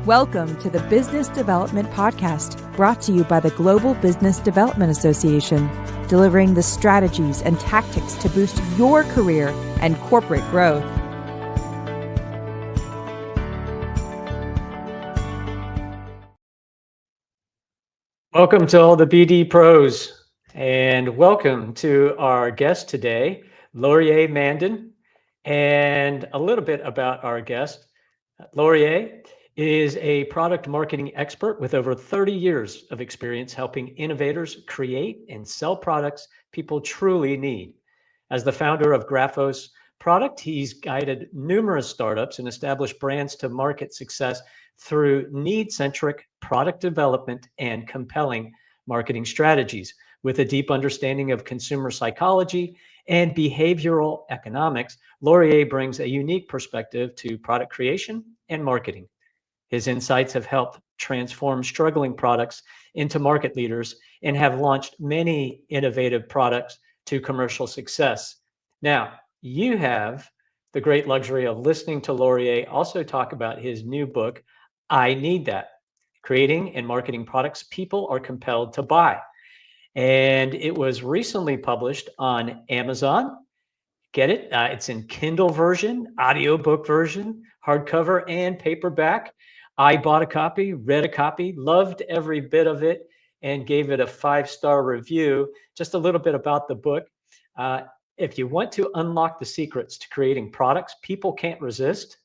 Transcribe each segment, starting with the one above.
Welcome to the Business Development Podcast, brought to you by the Global Business Development Association, delivering the strategies and tactics to boost your career and corporate growth. Welcome to all the BD pros, and welcome to our guest today, Laurier Mandin. And a little bit about our guest. Laurier is a product marketing expert with over 30 years of experience helping innovators create and sell products people truly need. As the founder of Graphos Product, he's guided numerous startups and established brands to market success through need-centric product development and compelling marketing strategies. With a deep understanding of consumer psychology and behavioral economics, Laurier brings a unique perspective to product creation and marketing. His insights have helped transform struggling products into market leaders and have launched many innovative products to commercial success. Now, you have the great luxury of listening to Laurier also talk about his new book, I Need That: Creating and Marketing Products People Are Compelled to Buy. And it was recently published on Amazon. Get it? It's in Kindle version, audiobook version, hardcover, and paperback. I bought a copy, read a copy, loved every bit of it, and gave it a 5-star review. Just a little bit about the book. If you want to unlock the secrets to creating products people can't resist,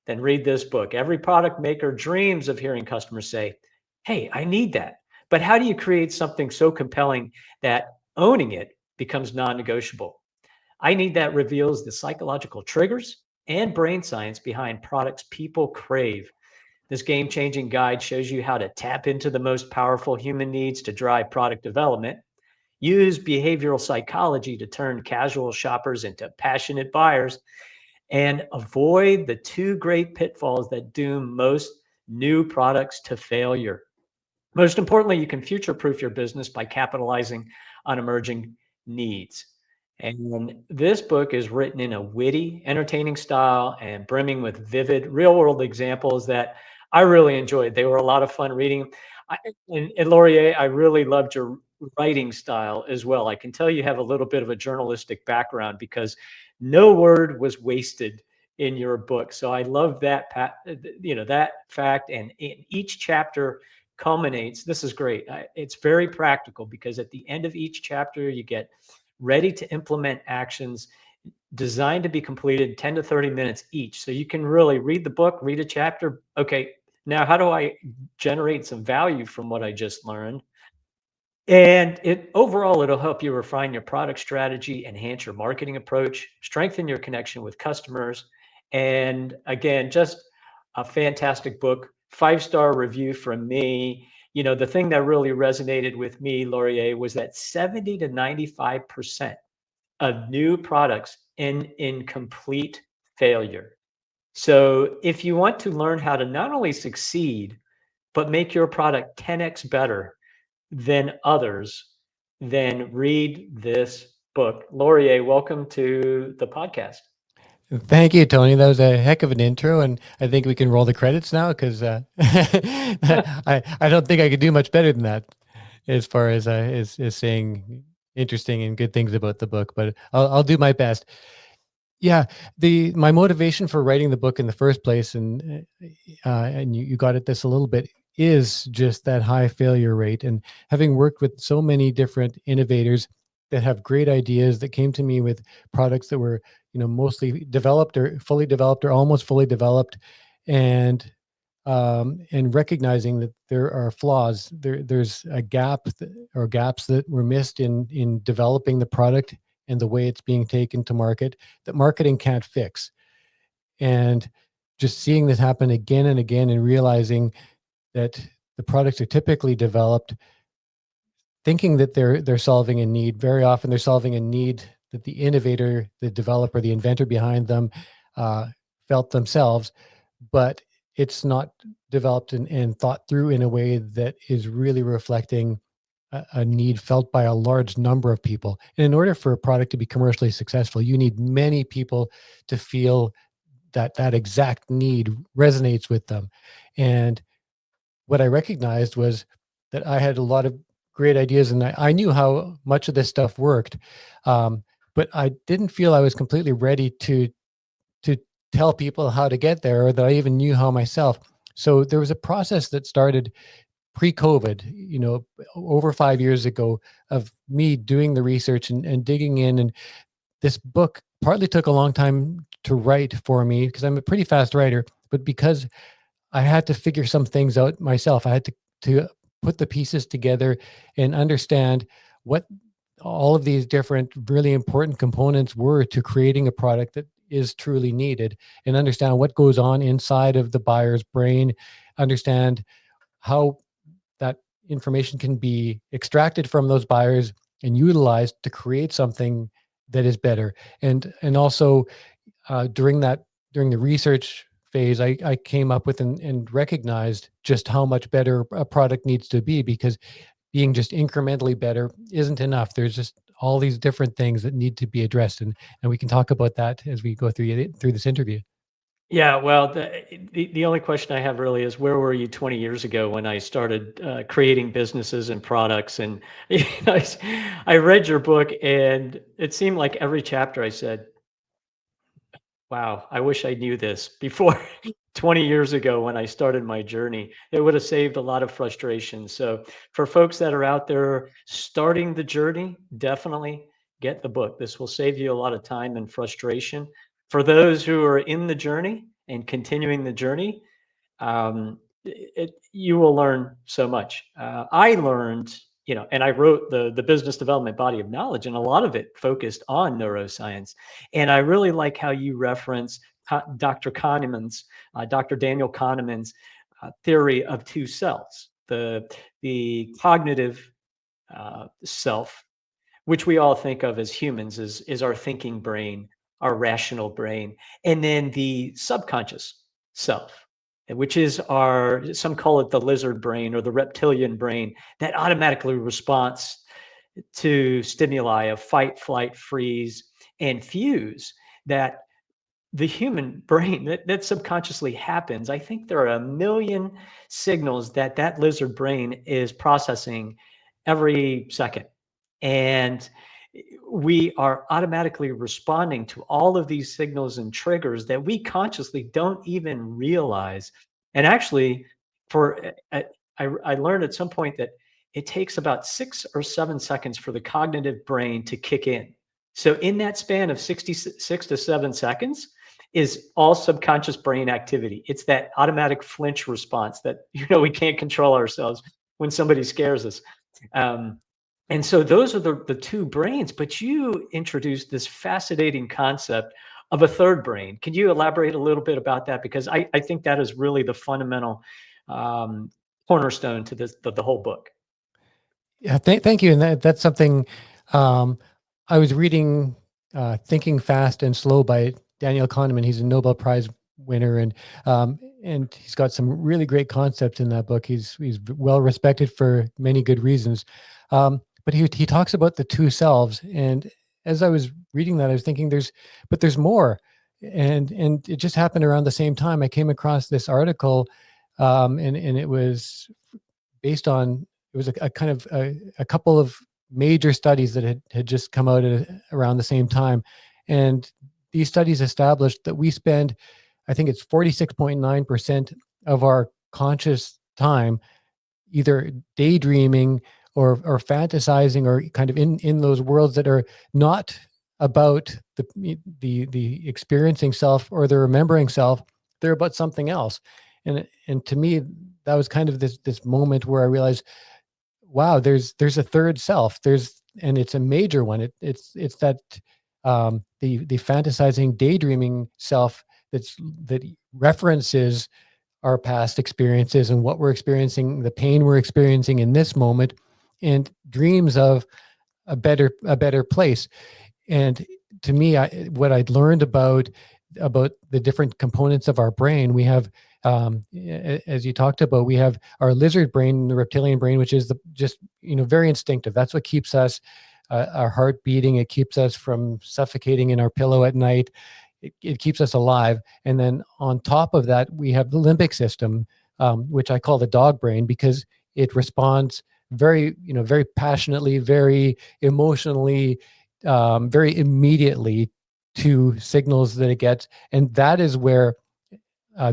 then read this book. Every product maker dreams of hearing customers say, hey, I need that. But how do you create something so compelling that owning it becomes non-negotiable? I Need That reveals the psychological triggers and brain science behind products people crave. This game-changing guide shows you how to tap into the most powerful human needs to drive product development, use behavioral psychology to turn casual shoppers into passionate buyers, and avoid the two great pitfalls that doom most new products to failure. Most importantly, you can future-proof your business by capitalizing on emerging needs. And this book is written in a witty, entertaining style and brimming with vivid, real-world examples that I really enjoyed. They were a lot of fun reading. And Laurier, I really loved your writing style as well. I can tell you have a little bit of a journalistic background because no word was wasted in your book. So I love that, that fact. And in each chapter culminates. This is great. It's very practical because at the end of each chapter, you get ready to implement actions designed to be completed in 10 to 30 minutes each. So you can really read the book, read a chapter. Okay, now how do I generate some value from what I just learned? And it'll help you refine your product strategy, enhance your marketing approach, strengthen your connection with customers. And again, just a fantastic book, 5-star review from me. You know, the thing that really resonated with me, Laurier, was that 70 to 95% of new products end in complete failure. So if you want to learn how to not only succeed, but make your product 10x better than others, then read this book. Laurier, welcome to the podcast. Thank you, Tony. That was a heck of an intro, and I think we can roll the credits now because I don't think I could do much better than that as far as saying interesting and good things about the book. But I'll do my best. Yeah, my motivation for writing the book in the first place, and you got at this a little bit, is just that high failure rate. And having worked with so many different innovators that have great ideas that came to me with products that were, mostly developed or fully developed or almost fully developed, and recognizing that there are flaws, there's a gap or gaps that were missed in developing the product and the way it's being taken to market that marketing can't fix. And just seeing this happen again and again and realizing that the products are typically developed thinking that they're solving a need. Very often they're solving a need that the innovator, the developer, the inventor behind them felt themselves, but it's not developed and thought through in a way that is really reflecting a need felt by a large number of people. And in order for a product to be commercially successful, you need many people to feel that exact need resonates with them. And what I recognized was that I had a lot of great ideas, and I knew how much of this stuff worked, but I didn't feel I was completely ready to tell people how to get there, or that I even knew how myself. So there was a process that started pre-COVID, over 5 years ago, of me doing the research and digging in. And this book partly took a long time to write for me because I'm a pretty fast writer, but because I had to figure some things out myself. I had to put the pieces together and understand what all of these different really important components were to creating a product that is truly needed, and understand what goes on inside of the buyer's brain, understand how that information can be extracted from those buyers and utilized to create something that is better. And also during the research phase, I came up with and recognized just how much better a product needs to be, because being just incrementally better isn't enough. There's just all these different things that need to be addressed, and we can talk about that as we go through this interview. Yeah, well, the only question I have really is, where were you 20 years ago when I started creating businesses and products? And I read your book, and it seemed like every chapter I said, wow, I wish I knew this before 20 years ago when I started my journey. It would have saved a lot of frustration. So for folks that are out there starting the journey, definitely get the book. This will save you a lot of time and frustration. For those who are in the journey and continuing the journey, you will learn so much. I learned, and I wrote the business development body of knowledge, and a lot of it focused on neuroscience. And I really like how you reference Dr. Kahneman's, Dr. Daniel Kahneman's theory of two selves: the cognitive self, which we all think of as humans, is our thinking brain, our rational brain, and then the subconscious self, which is some call it the lizard brain or the reptilian brain, that automatically responds to stimuli of fight, flight, freeze, and fuse. That the human brain, that subconsciously happens. I think there are a million signals that lizard brain is processing every second. And we are automatically responding to all of these signals and triggers that we consciously don't even realize. And actually, I learned at some point that it takes about 6 or 7 seconds for the cognitive brain to kick in. So in that span of 66 to 7 seconds is all subconscious brain activity. It's that automatic flinch response that we can't control ourselves when somebody scares us. And so those are the two brains, but you introduced this fascinating concept of a third brain. Can you elaborate a little bit about that? Because I think that is really the fundamental cornerstone to the whole book. Yeah, thank you. And that's something I was reading, Thinking Fast and Slow by Daniel Kahneman. He's a Nobel Prize winner, and he's got some really great concepts in that book. He's well respected for many good reasons. But he talks about the two selves, and as I was reading that, I was thinking there's more, and it just happened around the same time. I came across this article, and it was based on, it was a kind of a couple of major studies that had just come out around the same time. And these studies established that we spend, I think it's 46.9% of our conscious time either daydreaming or fantasizing, or kind of in those worlds that are not about the experiencing self or the remembering self. They're about something else. And to me, that was kind of this moment where I realized, wow, there's a third self. And it's a major one. It's that the fantasizing, daydreaming self that references our past experiences and what we're experiencing, the pain we're experiencing in this moment, and dreams of a better place. And to me, what I'd learned about the different components of our brain, we have, as you talked about, we have our lizard brain, the reptilian brain, which is just very instinctive. That's what keeps us, our heart beating. It keeps us from suffocating in our pillow at night. It keeps us alive. And then on top of that, we have the limbic system, which I call the dog brain, because it responds very, very passionately, very emotionally, very immediately to signals that it gets. And that is where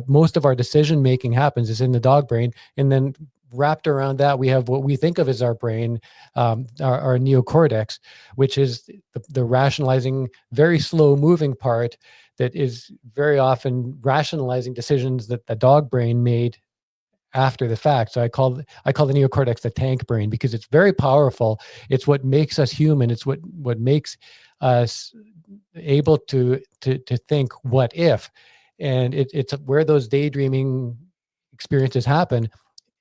most of our decision making happens, is in the dog brain. And then wrapped around that, we have what we think of as our brain, our neocortex, which is the rationalizing, very slow moving part that is very often rationalizing decisions that the dog brain made after the fact. So I call the neocortex the tank brain, because it's very powerful. It's what makes us human. It's what makes us able to think what if. And it's where those daydreaming experiences happen.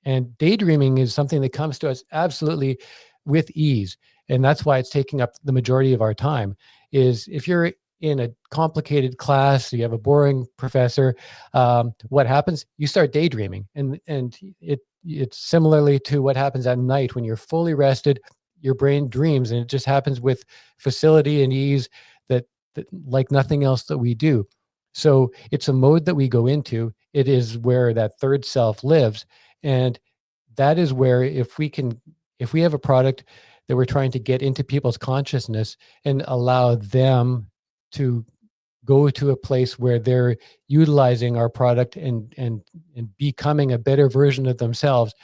And daydreaming is something that comes to us absolutely with ease. And that's why it's taking up the majority of our time. Is if you're in a complicated class, you have a boring professor, what happens? You start daydreaming. And it's similarly to what happens at night when you're fully rested, your brain dreams, and it just happens with facility and ease that like nothing else that we do. So it's a mode that we go into. It is where that third self lives. And that is where, if we have a product that we're trying to get into people's consciousness and allow them to go to a place where they're utilizing our product and becoming a better version of themselves,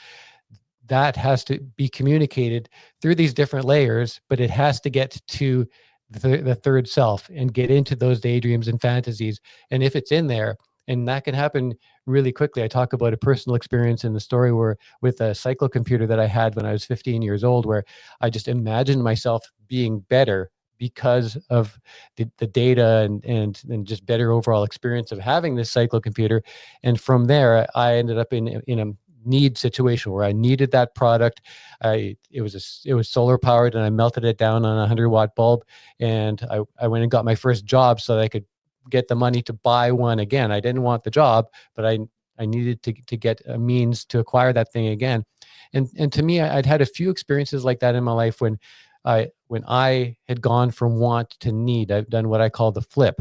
that has to be communicated through these different layers, but it has to get to the third self and get into those daydreams and fantasies. And if it's in there, and that can happen really quickly. I talk about a personal experience in the story where, with a cyclocomputer that I had when I was 15 years old, where I just imagined myself being better because of the data and just better overall experience of having this cyclocomputer. And from there, I ended up in a need situation where I needed that product. It was solar powered, and I melted it down on a 100-watt bulb. And I went and got my first job so that I could get the money to buy one again. I didn't want the job, but I needed to get a means to acquire that thing again. And to me, I'd had a few experiences like that in my life when I had gone from want to need. I've done what I call the flip,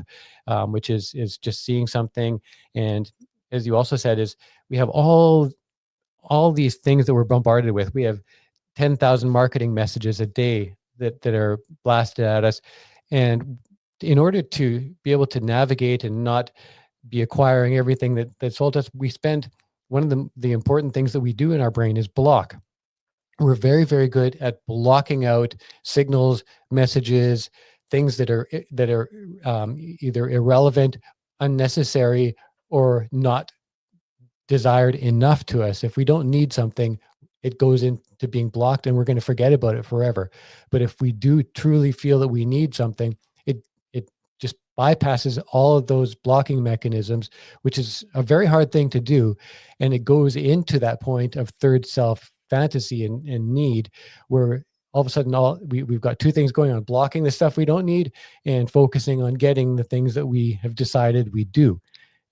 which is just seeing something. And as you also said, is we have all these things that we're bombarded with. We have 10,000 marketing messages a day that are blasted at us. And in order to be able to navigate and not be acquiring everything that's sold us, we spend, one of the important things that we do in our brain is block. We're very, very good at blocking out signals, messages, things that are either irrelevant, unnecessary, or not desired enough to us. If we don't need something, it goes into being blocked, and we're going to forget about it forever. But if we do truly feel that we need something, it just bypasses all of those blocking mechanisms, which is a very hard thing to do. And it goes into that point of third self fantasy and need, where all of a sudden we've got two things going on: blocking the stuff we don't need and focusing on getting the things that we have decided we do.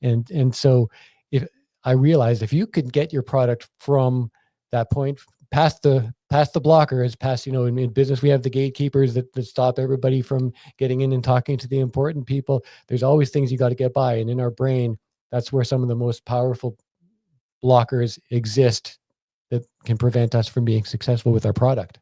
And so if I realized, if you could get your product from that point past the blockers, past, in business, we have the gatekeepers that stop everybody from getting in and talking to the important people. There's always things you got to get by. And in our brain, that's where some of the most powerful blockers exist that can prevent us from being successful with our product.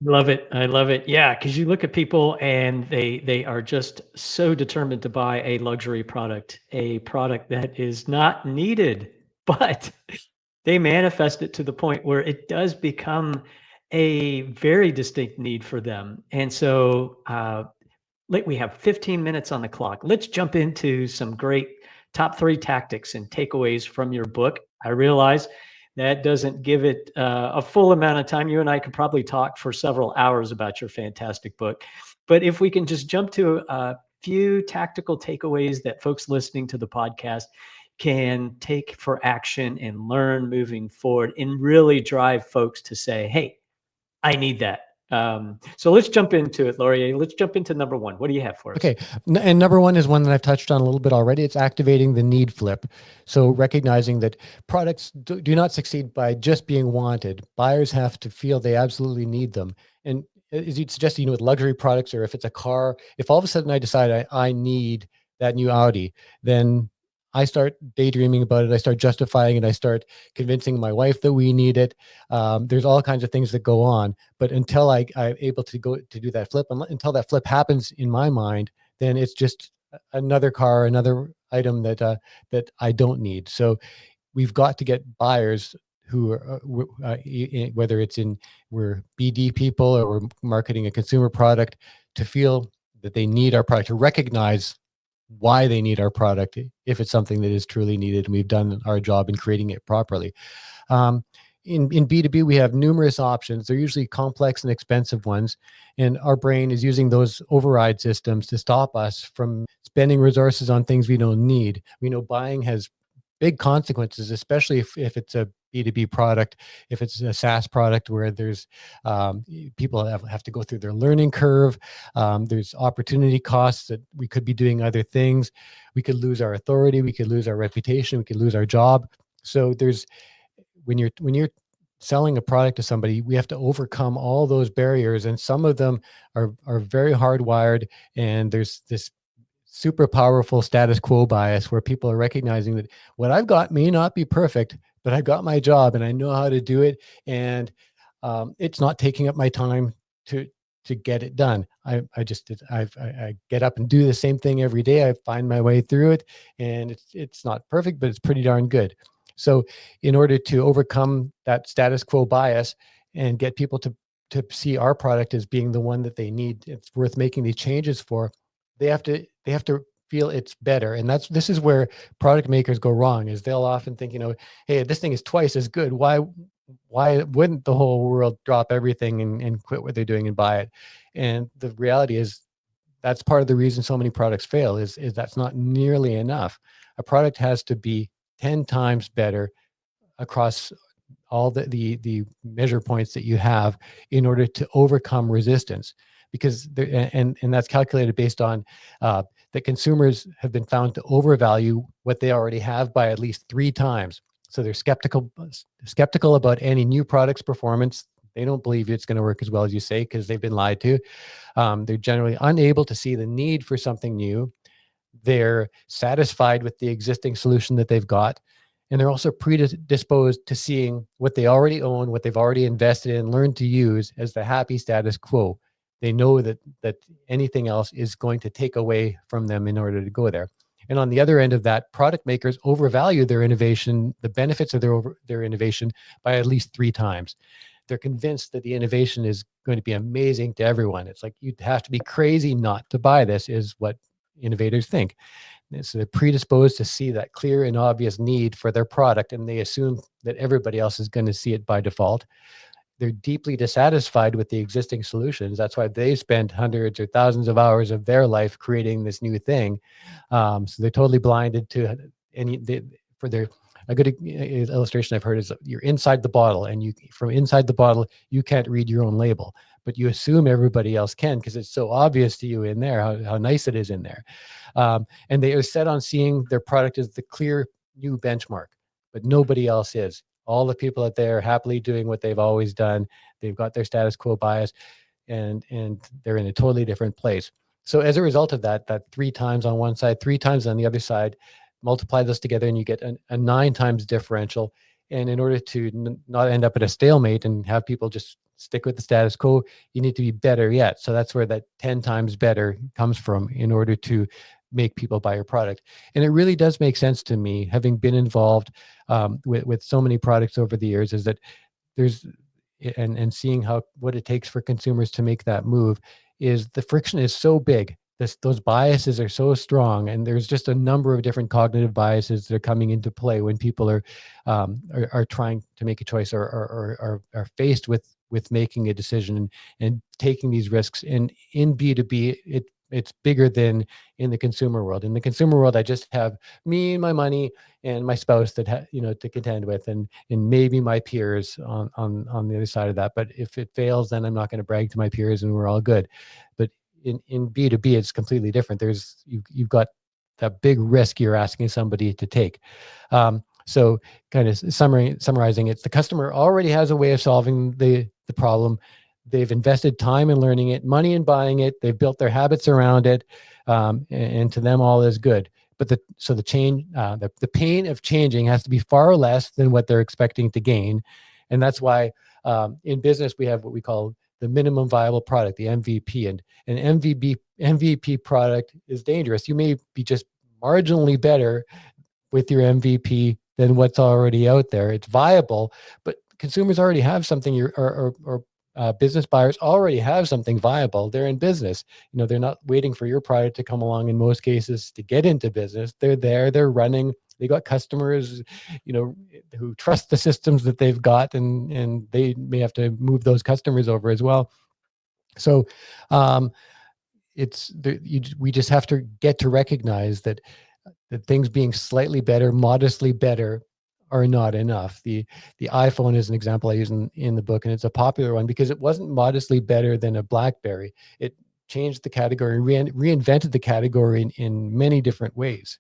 Love it. I love it. Yeah, because you look at people and they are just so determined to buy a luxury product, a product that is not needed, but they manifest it to the point where it does become a very distinct need for them. And so we have 15 minutes on the clock. Let's jump into some great top 3 tactics and takeaways from your book. I realize that doesn't give it a full amount of time. You and I could probably talk for several hours about your fantastic book. But if we can just jump to a few tactical takeaways that folks listening to the podcast can take for action and learn moving forward, and really drive folks to say, hey, I need that. So let's jump into it, Laurier. Let's jump into number 1. What do you have for us? Okay. And number 1 is one that I've touched on a little bit already. It's activating the need flip. So recognizing that products do not succeed by just being wanted. Buyers have to feel they absolutely need them. And as you suggested, with luxury products, or if it's a car, if all of a sudden I decide I need that new Audi, then I start daydreaming about it. I start justifying it. I start convincing my wife that we need it. There's all kinds of things that go on. But until I'm able to go to do that flip, until that flip happens in my mind, then it's just another car, another item that I don't need. So we've got to get buyers who are, whether it's we're BD people or we're marketing a consumer product, to feel that they need our product, to recognize why they need our product if it's something that is truly needed and we've done our job in creating it properly. Um, in B2B, we have numerous options. They're usually complex and expensive ones. And our brain is using those override systems to stop us from spending resources on things we don't need. We know buying has big consequences, especially if it's a B2B product, if it's a SaaS product where there's people have to go through their learning curve. There's opportunity costs that we could be doing other things. We could lose our authority. We could lose our reputation. We could lose our job. So when you're selling a product to somebody, we have to overcome all those barriers, and some of them are very hardwired. And there's this super powerful status quo bias where people are recognizing that what I've got may not be perfect, but I got my job and I know how to do it. And it's not taking up my time to get it done. I get up and do the same thing every day. I find my way through it, and it's not perfect, but it's pretty darn good. So in order to overcome that status quo bias and get people to see our product as being the one that they need, it's worth making these changes for, they have to feel it's better. And this is where product makers go wrong, is they'll often think, hey, this thing is twice as good. Why wouldn't the whole world drop everything and quit what they're doing and buy it? And the reality is that's part of the reason so many products fail is that's not nearly enough. A product has to be 10 times better across all the measure points that you have in order to overcome resistance, because and that's calculated based on that consumers have been found to overvalue what they already have by at least 3 times. So they're skeptical about any new product's performance. They don't believe it's going to work as well as you say because they've been lied to. They're generally unable to see the need for something new. They're satisfied with the existing solution that they've got. And they're also predisposed to seeing what they already own, what they've already invested in, learned to use as the happy status quo. They know that anything else is going to take away from them in order to go there. And on the other end of that, product makers overvalue their innovation, the benefits of their innovation, by at least 3 times. They're convinced that the innovation is going to be amazing to everyone. It's like, you'd have to be crazy not to buy this, is what innovators think. So they're predisposed to see that clear and obvious need for their product, and they assume that everybody else is going to see it by default. They're deeply dissatisfied with the existing solutions. That's why they spend hundreds or thousands of hours of their life creating this new thing. So they're totally blinded to a good illustration I've heard is you're inside the bottle, and from inside the bottle, you can't read your own label, but you assume everybody else can because it's so obvious to you in there how nice it is in there. And they are set on seeing their product as the clear new benchmark, but nobody else is. All the people out there are happily doing what they've always done. They've got their status quo bias, and they're in a totally different place. So as a result of that 3 times on one side, 3 times on the other side, multiply those together and you get a 9 times differential. And in order to not end up at a stalemate and have people just stick with the status quo, you need to be better yet. So that's where that 10 times better comes from in order to make people buy your product. And it really does make sense to me, having been involved with so many products over the years, is that there's and seeing what it takes for consumers to make that move, is the friction is so big. Those biases are so strong, and there's just a number of different cognitive biases that are coming into play when people are trying to make a choice or are faced with making a decision and taking these risks. And in B2B, it's bigger than in the consumer world. In the consumer world, I just have me and my money and my spouse that to contend with, and maybe my peers on the other side of that. But if it fails, then I'm not going to brag to my peers, and we're all good. But in B2B, it's completely different. You've got that big risk you're asking somebody to take. So kind of summarizing, it's the customer already has a way of solving the problem. They've invested time in learning it, money in buying it. They've built their habits around it. And to them, all is good. but the change, the pain of changing has to be far less than what they're expecting to gain. And that's why in business, we have what we call the minimum viable product, the MVP. And an MVP product is dangerous. You may be just marginally better with your MVP than what's already out there. It's viable, but consumers already have something, or business buyers already have something viable. They're in business. They're not waiting for your product to come along in most cases to get into business. They're there, they're running, they got customers, who trust the systems that they've got, and they may have to move those customers over as well. So we just have to get to recognize that things being slightly better, modestly better, are not enough. The iPhone is an example I use in the book, and it's a popular one because it wasn't modestly better than a BlackBerry. It changed the category, reinvented the category in many different ways.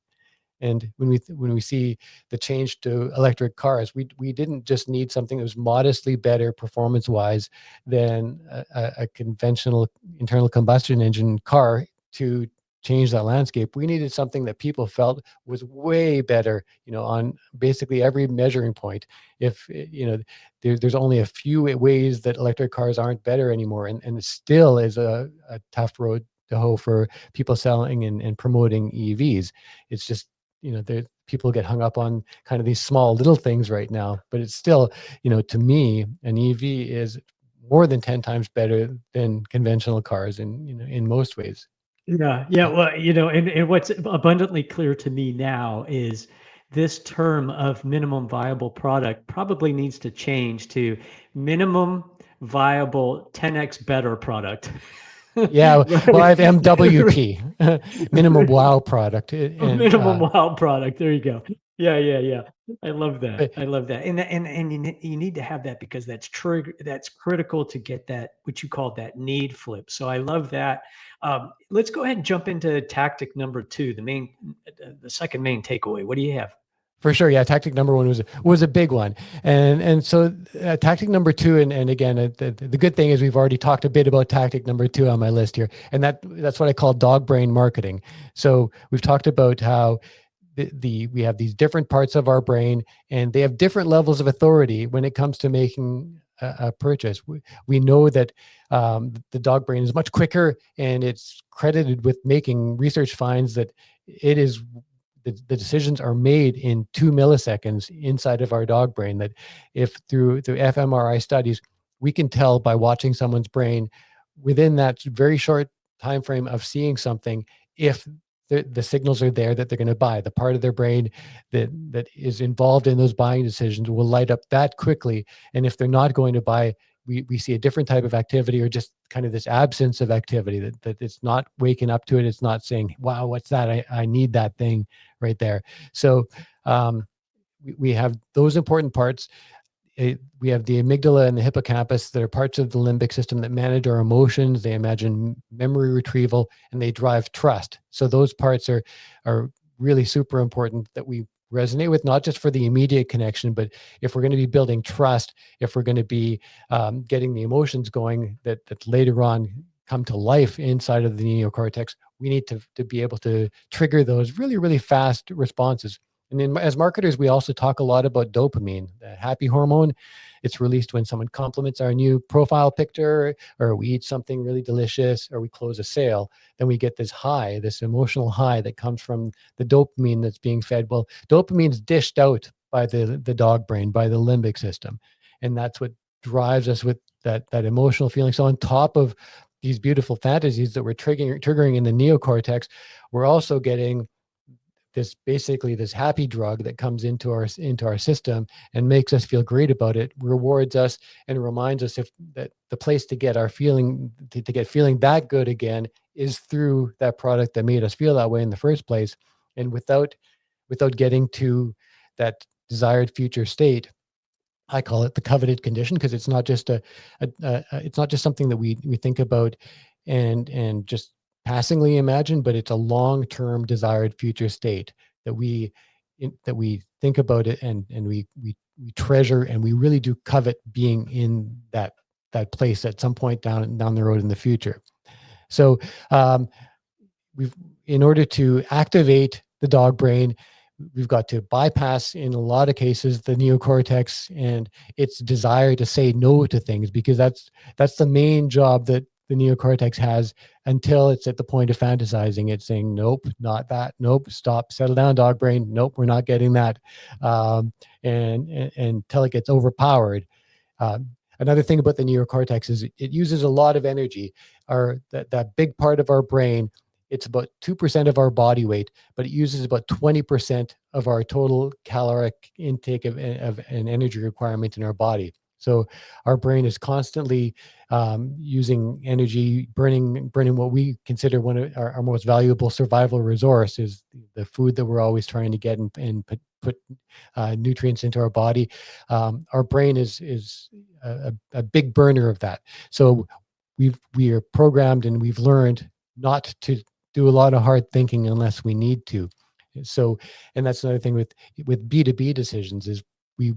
And when we see the change to electric cars, we didn't just need something that was modestly better performance-wise than a conventional internal combustion engine car to change that landscape. We needed something that people felt was way better, on basically every measuring point. If there's only a few ways that electric cars aren't better anymore, and it still is a tough road to hoe for people selling and promoting EVs. It's just people get hung up on kind of these small little things right now, but it's still, to me, an EV is more than 10 times better than conventional cars in most ways. Yeah. Well, and what's abundantly clear to me now is this term of minimum viable product probably needs to change to minimum viable 10x better product. Yeah, well, I have MWP, minimum wow product. Minimum wow product. There you go. Yeah. I love that. I love that. And you need to have that because that's critical to get that, what you call that need flip. So I love that. Let's go ahead and jump into tactic number 2, the second main takeaway. What do you have? For sure, yeah. Tactic number 1 was a big one, and so tactic number 2, and again, the good thing is we've already talked a bit about tactic number 2 on my list here, and that's what I call dog brain marketing. So we've talked about how we have these different parts of our brain, and they have different levels of authority when it comes to making a purchase. We know that the dog brain is much quicker, and it's credited with making research finds that it is. The decisions are made in 2 milliseconds inside of our dog brain. That if through fMRI studies, we can tell by watching someone's brain within that very short time frame of seeing something, if the signals are there that they're going to buy. The part of their brain that is involved in those buying decisions will light up that quickly. And if they're not going to buy, we see a different type of activity, or just kind of this absence of activity, that it's not waking up to it. It's not saying, wow, what's that? I need that thing right there. So we have those important parts. We have the amygdala and the hippocampus that are parts of the limbic system that manage our emotions. They imagine memory retrieval, and they drive trust. So those parts are really super important that we resonate with, not just for the immediate connection, but if we're going to be building trust, if we're going to be getting the emotions going that later on come to life inside of the neocortex, we need to be able to trigger those really, really fast responses. And then as marketers, we also talk a lot about dopamine, the happy hormone. It's released when someone compliments our new profile picture, or we eat something really delicious, or we close a sale. Then we get this high, this emotional high that comes from the dopamine that's being fed. Well, dopamine's dished out by the dog brain, by the limbic system. And that's what drives us with that emotional feeling. So on top of these beautiful fantasies that we're triggering in the neocortex, we're also getting this happy drug that comes into our system and makes us feel great about it, rewards us, and reminds us that the place to get our feeling, to get feeling that good again, is through that product that made us feel that way in the first place. And without getting to that desired future state, I call it the coveted condition, because it's not just it's not just something that we think about and just passingly imagine, but it's a long-term desired future state that we think about it, and we treasure, and we really do covet being in that place at some point down the road in the future. So in order to activate the dog brain. We've got to bypass, in a lot of cases, the neocortex and its desire to say no to things, because that's the main job that the neocortex has until it's at the point of fantasizing. It's saying, nope, not that. Nope, stop, settle down, dog brain. Nope, we're not getting that. And until it gets overpowered. Another thing about the neocortex is it uses a lot of energy. That big part of our brain, it's about 2% of our body weight, but it uses about 20% of our total caloric intake of an energy requirement in our body. So our brain is constantly using energy, burning what we consider one of our most valuable survival resource, is the food that we're always trying to get and put nutrients into our body. Our brain is a big burner of that. So we are programmed, and we've learned not to do a lot of hard thinking unless we need to. So, and that's another thing with B2B decisions, is we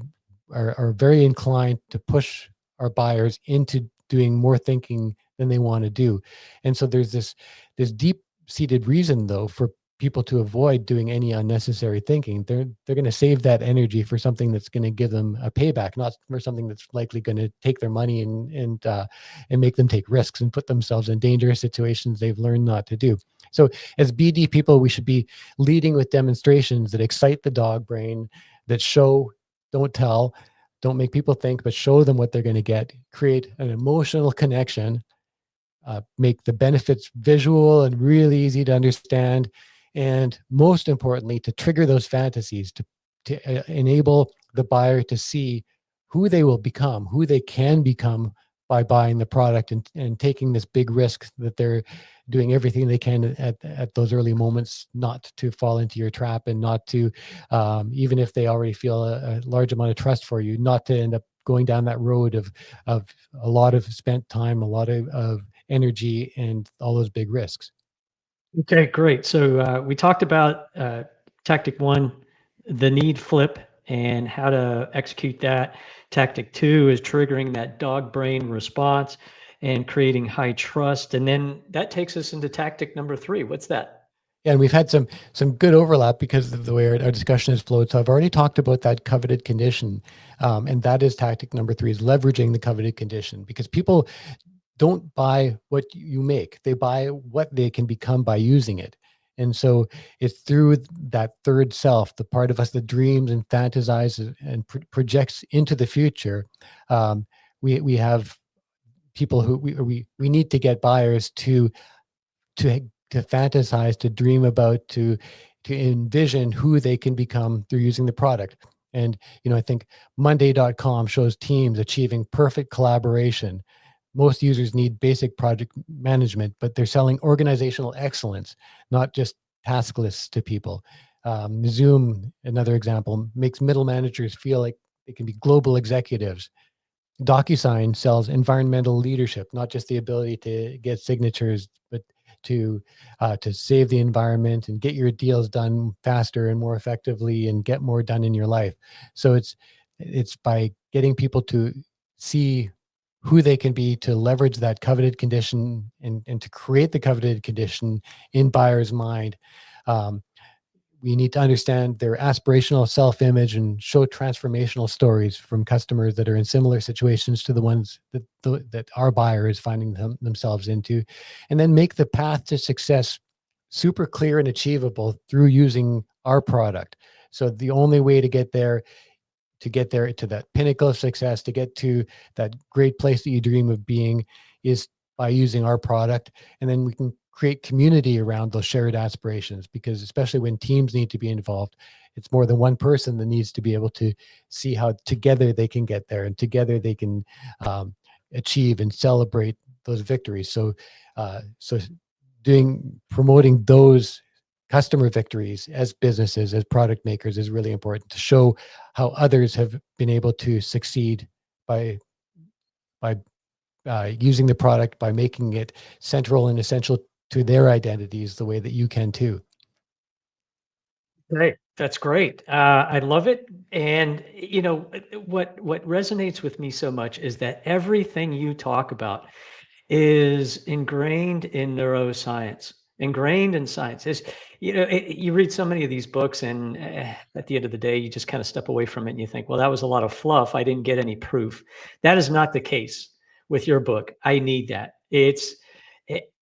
are very inclined to push our buyers into doing more thinking than they want to do. And so there's this deep seated reason, though, for people to avoid doing any unnecessary thinking. They're going to save that energy for something that's going to give them a payback, not for something that's likely going to take their money and make them take risks and put themselves in dangerous situations they've learned not to do. So as BD people, we should be leading with demonstrations that excite the dog brain, that show, don't tell, don't make people think, but show them what they're going to get, create an emotional connection, make the benefits visual and really easy to understand, and most importantly, to trigger those fantasies, to enable the buyer to see who they will become, who they can become by buying the product and taking this big risk that they're doing everything they can at those early moments not to fall into your trap, and not to, even if they already feel a large amount of trust for you, not to end up going down that road of a lot of spent time, a lot of energy, and all those big risks. Okay, great. So we talked about tactic one, the need flip, and how to execute that. Tactic two is triggering that dog brain response and creating high trust. And then that takes us into tactic number three. What's that? Yeah, and we've had some good overlap because of the way our discussion has flowed. So I've already talked about that coveted condition, and that is tactic number three, is leveraging the coveted condition, because people don't buy what you make. They buy what they can become by using it. And so it's through that third self, the part of us that dreams and fantasizes and projects into the future. We have people who we need to get buyers to fantasize, to dream about, to envision who they can become through using the product. And I think Monday.com shows teams achieving perfect collaboration. Most users need basic project management, but they're selling organizational excellence, not just task lists to people. Zoom, another example, makes middle managers feel like they can be global executives. DocuSign sells environmental leadership, not just the ability to get signatures, but to save the environment and get your deals done faster and more effectively and get more done in your life. So it's by getting people to see who they can be, to leverage that coveted condition and to create the coveted condition in buyer's mind. We need to understand their aspirational self-image and show transformational stories from customers that are in similar situations to the ones that our buyer is finding themselves into, and then make the path to success super clear and achievable through using our product. So the only way to get there to that pinnacle of success, to get to that great place that you dream of being, is by using our product. And then we can create community around those shared aspirations, because especially when teams need to be involved, it's more than one person that needs to be able to see how together they can get there, and together they can achieve and celebrate those victories. So promoting those customer victories as businesses, as product makers, is really important, to show how others have been able to succeed by using the product, by making it central and essential to their identities, the way that you can too. Great. That's great. I love it. And what resonates with me so much is that everything you talk about is ingrained in neuroscience. ingrained in science. You read so many of these books, and at the end of the day, you just kind of step away from it and you think, well, that was a lot of fluff. I didn't get any proof. That is not the case with your book. I need that.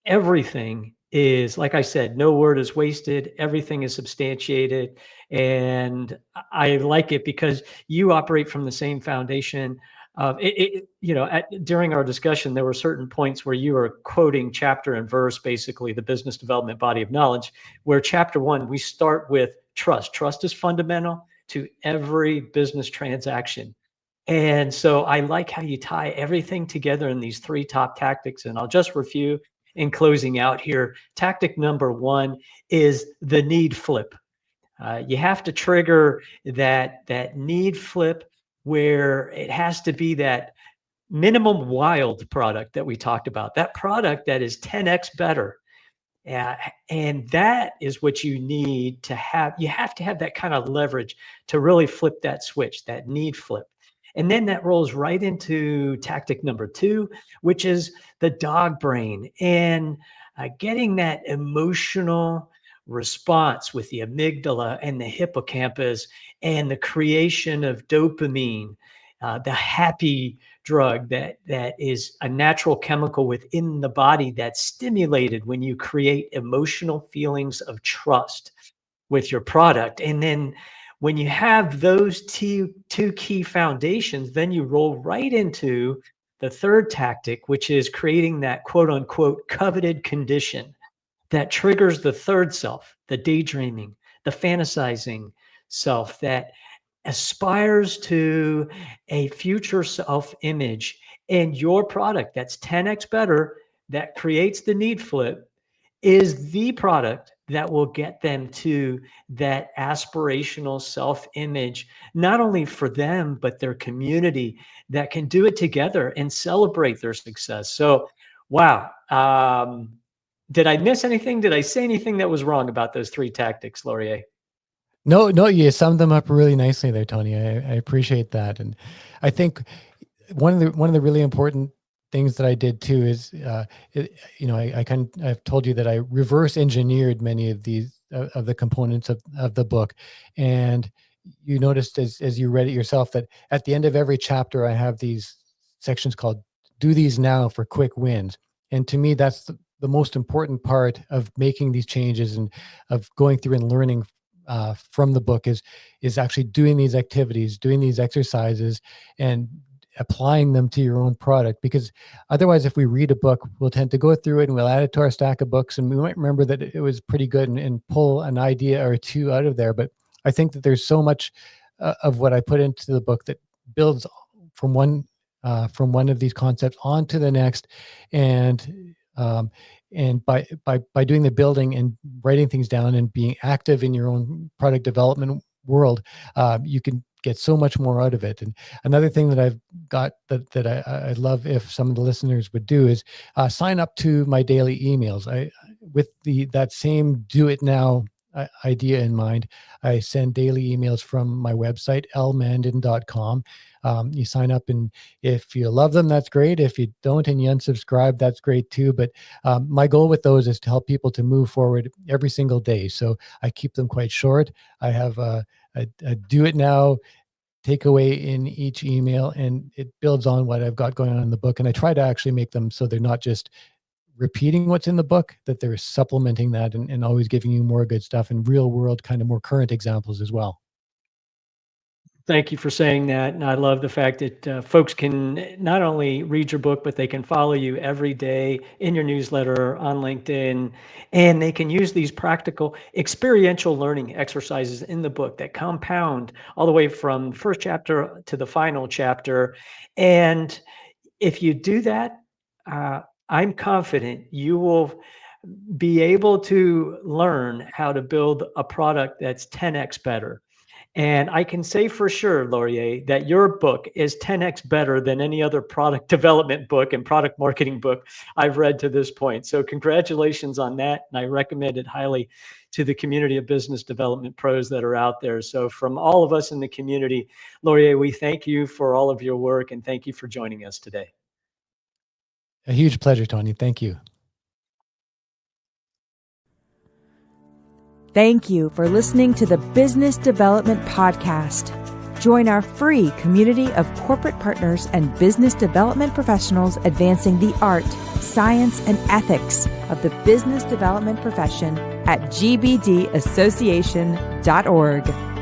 Everything is, like I said, no word is wasted. Everything is substantiated. And I like it because you operate from the same foundation. During our discussion, there were certain points where you were quoting chapter and verse, basically the business development body of knowledge, where chapter 1, we start with trust. Trust is fundamental to every business transaction. And so I like how you tie everything together in these 3 top tactics. And I'll just review in closing out here. Tactic number 1 is the need flip. You have to trigger that need flip, where it has to be that minimum wild product that we talked about, that product that is 10x better. And that is what you need to have. You have to have that kind of leverage to really flip that switch, that need flip. And then that rolls right into tactic number 2, which is the dog brain, and getting that emotional response with the amygdala and the hippocampus, and the creation of dopamine, the happy drug that is a natural chemical within the body that's stimulated when you create emotional feelings of trust with your product. And then when you have those two key foundations, then you roll right into the third tactic, which is creating that quote unquote coveted condition that triggers the third self, the daydreaming, the fantasizing self that aspires to a future self image. And your product that's 10x better, that creates the need flip, is the product that will get them to that aspirational self image, not only for them, but their community, that can do it together and celebrate their success. So, wow. Did I miss anything? Did I say anything that was wrong about those 3 tactics, Laurier? No, you summed them up really nicely there, Tony. I appreciate that. And I think one of the really important things that I did too is, I've told you that I reverse engineered many of these of the components of the book. And you noticed as you read it yourself that at the end of every chapter, I have these sections called "Do These Now for Quick Wins." And to me, that's the most important part of making these changes and of going through and learning from the book is actually doing these activities, doing these exercises, and applying them to your own product. Because otherwise, if we read a book, we'll tend to go through it and we'll add it to our stack of books, and we might remember that it was pretty good and pull an idea or 2 out of there. But I think that there's so much of what I put into the book that builds from one of these concepts onto the next. And by doing the building and writing things down and being active in your own product development world, you can get so much more out of it. And another thing that I've got that I'd love if some of the listeners would do is sign up to my daily emails. With that same do it now idea in mind, I send daily emails from my website, lmandin.com. You sign up, and if you love them, that's great. If you don't and you unsubscribe, that's great too. But my goal with those is to help people to move forward every single day. So I keep them quite short. I have a do it now takeaway in each email, and it builds on what I've got going on in the book. And I try to actually make them so they're not just repeating what's in the book, that they're supplementing that and always giving you more good stuff and real world, kind of more current examples as well. Thank you for saying that. And I love the fact that folks can not only read your book, but they can follow you every day in your newsletter, on LinkedIn, and they can use these practical experiential learning exercises in the book that compound all the way from the first chapter to the final chapter. And if you do that, I'm confident you will be able to learn how to build a product that's 10x better. And I can say for sure, Laurier, that your book is 10x better than any other product development book and product marketing book I've read to this point. So congratulations on that. And I recommend it highly to the community of business development pros that are out there. So from all of us in the community, Laurier, we thank you for all of your work, and thank you for joining us today. A huge pleasure, Tony. Thank you. Thank you for listening to the Business Development Podcast. Join our free community of corporate partners and business development professionals advancing the art, science, and ethics of the business development profession at gbdassociation.org.